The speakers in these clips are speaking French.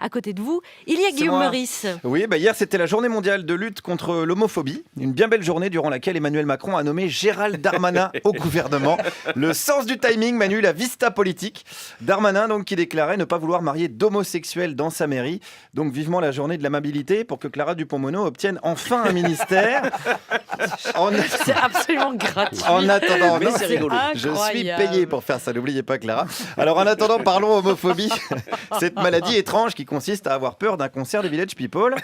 À côté de vous, il y a C'est Guillaume moi. Meurice. Oui, hier c'était la journée mondiale de lutte contre l'homophobie. Une bien belle journée durant laquelle Emmanuel Macron a nommé Gérald Darmanin au gouvernement. Le sens du timing, Manu, la vista politique. Darmanin donc qui déclarait ne pas vouloir marier d'homosexuels dans sa mairie. Donc vivement la journée de l'amabilité pour que Clara Dupont-Moreau obtienne enfin un ministère. C'est absolument gratuit. En attendant, Mais non, c'est rigolo. Je suis Incroyable. payé pour faire ça, n'oubliez pas Clara. Alors en attendant, parlons homophobie. Cette maladie étrange qui consiste à avoir peur d'un concert des Village People.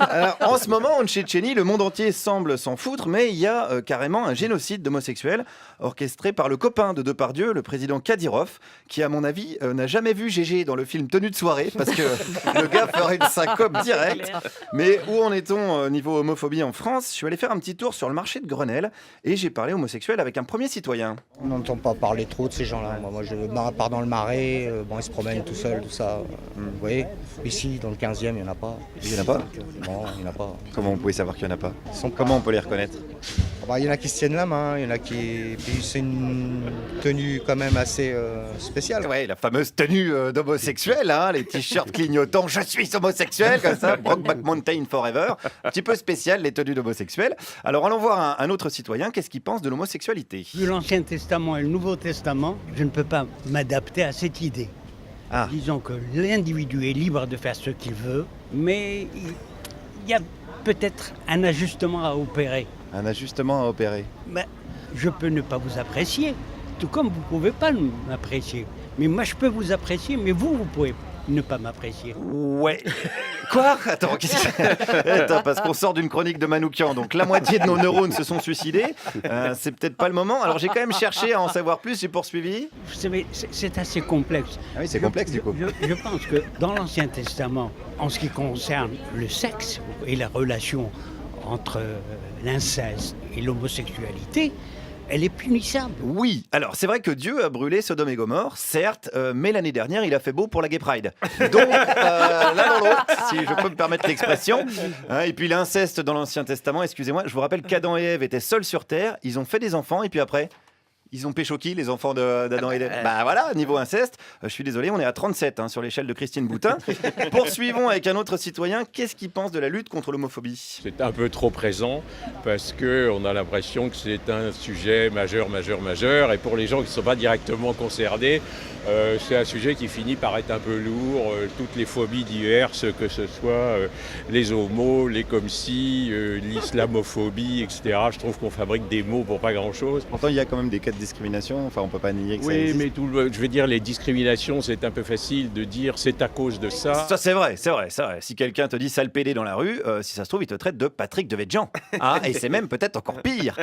Alors, en ce moment, en Tchétchénie, le monde entier semble s'en foutre, mais il y a carrément un génocide d'homosexuels orchestré par le copain de Depardieu, le président Kadyrov, qui à mon avis n'a jamais vu Gégé dans le film Tenue de soirée, parce que le gars ferait une syncope directe. Mais où en est-on niveau homophobie en France? Je suis allé faire un petit tour sur le marché de Grenelle et j'ai parlé homosexuel avec un premier citoyen. On n'entend pas parler trop de ces gens-là. Moi, je pars dans le marais, ils se promènent tout seuls, tout ça. Vous voyez, ici, dans le 15e, il n'y en a pas. Il y en a pas? Non, il n'y en a pas. Comment vous pouvez savoir qu'il n'y en a pas? Ils sont pas- Comment on peut les reconnaître? Il y en a qui se tiennent la main, il y en a qui... Puis c'est une tenue quand même assez spéciale. Ouais, la fameuse tenue d'homosexuel, hein, les t-shirts clignotants, je suis homosexuel, comme ça, Brokeback Mountain Forever. Un petit peu spécial, les tenues d'homosexuels. Alors allons voir un autre citoyen, qu'est-ce qu'il pense de l'homosexualité? Vu l'Ancien Testament et le Nouveau Testament, je ne peux pas m'adapter à cette idée. Ah. Disons que l'individu est libre de faire ce qu'il veut, mais il y a peut-être un ajustement à opérer. Un ajustement à opérer. Ben, je peux ne pas vous apprécier, tout comme vous ne pouvez pas m'apprécier. Mais moi, je peux vous apprécier, mais vous pouvez ne pas m'apprécier. Ouais. Quoi? Attends, qu'est-ce que... Attends, parce qu'on sort d'une chronique de Manoukian, donc la moitié de nos neurones se sont suicidés. C'est peut-être pas le moment. Alors j'ai quand même cherché à en savoir plus, j'ai poursuivi. Vous savez, c'est assez complexe. Ah oui, c'est complexe du coup. Je pense que dans l'Ancien Testament, en ce qui concerne le sexe et la relation entre l'inceste et l'homosexualité, elle est punissable. Oui, alors c'est vrai que Dieu a brûlé Sodome et Gomorre, certes, mais l'année dernière il a fait beau pour la Gay Pride. Donc l'un dans l'autre, si je peux me permettre l'expression. Et puis l'inceste dans l'Ancien Testament, excusez-moi, je vous rappelle qu'Adam et Ève étaient seuls sur terre, ils ont fait des enfants et puis après... Ils ont pécho qui, les enfants d'Adam et d'Ève? Bah voilà, niveau inceste, je suis désolé, on est à 37 sur l'échelle de Christine Boutin. Poursuivons avec un autre citoyen. Qu'est-ce qu'il pense de la lutte contre l'homophobie? C'est un peu trop présent parce qu'on a l'impression que c'est un sujet majeur. Et pour les gens qui ne sont pas directement concernés, c'est un sujet qui finit par être un peu lourd. Toutes les phobies diverses, que ce soit les homos, les comme si, l'islamophobie, etc. Je trouve qu'on fabrique des mots pour pas grand-chose. Pourtant, il y a quand même des cas de discrimination. Enfin, on peut pas nier que ça Oui, existe. mais je veux dire, les discriminations, c'est un peu facile de dire c'est à cause de ça. Ça, c'est vrai. Si quelqu'un te dit sale pédé dans la rue, si ça se trouve, il te traite de Patrick Devedjian. Et c'est même peut-être encore pire.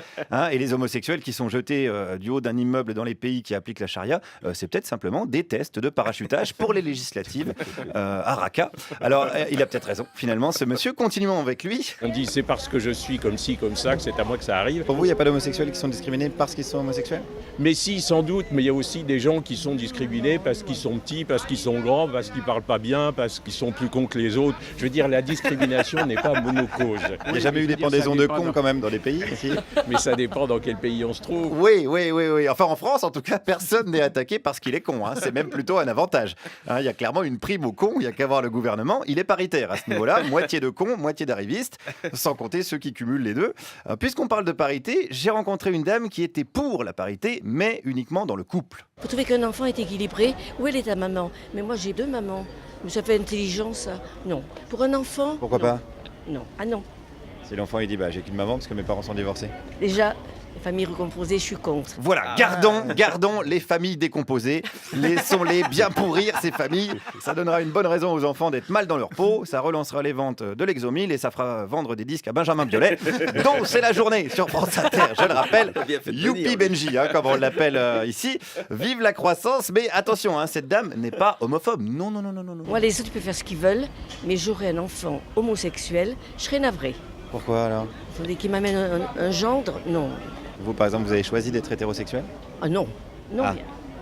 Et les homosexuels qui sont jetés du haut d'un immeuble dans les pays qui appliquent la charia, c'est peut-être simplement des tests de parachutage pour les législatives à Raqqa. Alors, il a peut-être raison, finalement, ce monsieur. Continuons avec lui. On dit c'est parce que je suis comme ci, comme ça, que c'est à moi que ça arrive. Pour vous, il n'y a pas d'homosexuels qui sont discriminés parce qu'ils sont homosexuels? Mais si, sans doute, mais il y a aussi des gens qui sont discriminés parce qu'ils sont petits, parce qu'ils sont grands, parce qu'ils parlent pas bien, parce qu'ils sont plus cons que les autres. Je veux dire, la discrimination n'est pas monocause. Il n'y a jamais eu des pendaisons de cons quand même dans les pays ici. Mais ça dépend dans quel pays on se trouve. Oui. Enfin, en France, en tout cas, personne n'est attaqué parce qu'il est con. C'est même plutôt un avantage. Il y a clairement une prime aux cons. Il n'y a qu'à voir le gouvernement. Il est paritaire à ce niveau-là. Moitié de cons, moitié d'arrivistes. Sans compter ceux qui cumulent les deux. Puisqu'on parle de parité, j'ai rencontré une dame qui était pour la parité, mais uniquement dans le couple. Vous trouvez qu'un enfant est équilibré? Où elle est ta maman? Mais moi j'ai deux mamans. Mais ça fait intelligent ça? Non. Pour un enfant? Pourquoi non. pas? Non. Ah non. Si l'enfant il dit j'ai qu'une maman parce que mes parents sont divorcés. Déjà, les familles recomposées, je suis contre. Voilà, gardons les familles décomposées. Laissons-les bien pourrir ces familles. Ça donnera une bonne raison aux enfants d'être mal dans leur peau. Ça relancera les ventes de l'Exomil et ça fera vendre des disques à Benjamin Biolay. Donc c'est la journée sur France Inter, je le rappelle. Youpi Benji, comme on l'appelle ici. Vive la croissance, mais attention, cette dame n'est pas homophobe. Non. Moi les autres peuvent faire ce qu'ils veulent, mais j'aurais un enfant homosexuel, je serais navrée. Pourquoi alors? Vous voulez qu'il m'amène un gendre? Non. Vous par exemple, vous avez choisi d'être hétérosexuel? Ah non. Non. Ah.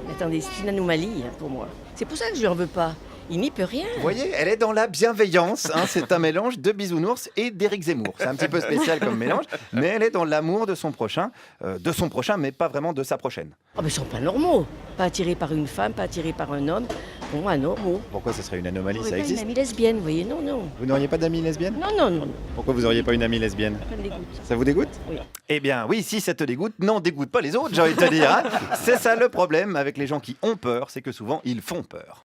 Mais attendez, c'est une anomalie pour moi. C'est pour ça que je lui en veux pas. Il n'y peut rien. Vous voyez, elle est dans la bienveillance. C'est un mélange de Bisounours et d'Éric Zemmour. C'est un petit peu spécial comme mélange, mais elle est dans l'amour de son prochain, mais pas vraiment de sa prochaine. Oh, mais ils sont pas normaux. Pas attirés par une femme, pas attirés par un homme. Pour moi, non. Pourquoi ça serait une anomalie? J'aurais Ça pas une existe? amie lesbienne, vous voyez, non. Vous n'auriez pas d'amis lesbiennes? Non. Pourquoi vous n'auriez pas une amie lesbienne? Ça me dégoûte. Ça vous dégoûte? Oui. Eh bien oui, si ça te dégoûte, n'en dégoûte pas les autres, j'ai envie de te dire. Hein. C'est ça le problème avec les gens qui ont peur, c'est que souvent ils font peur.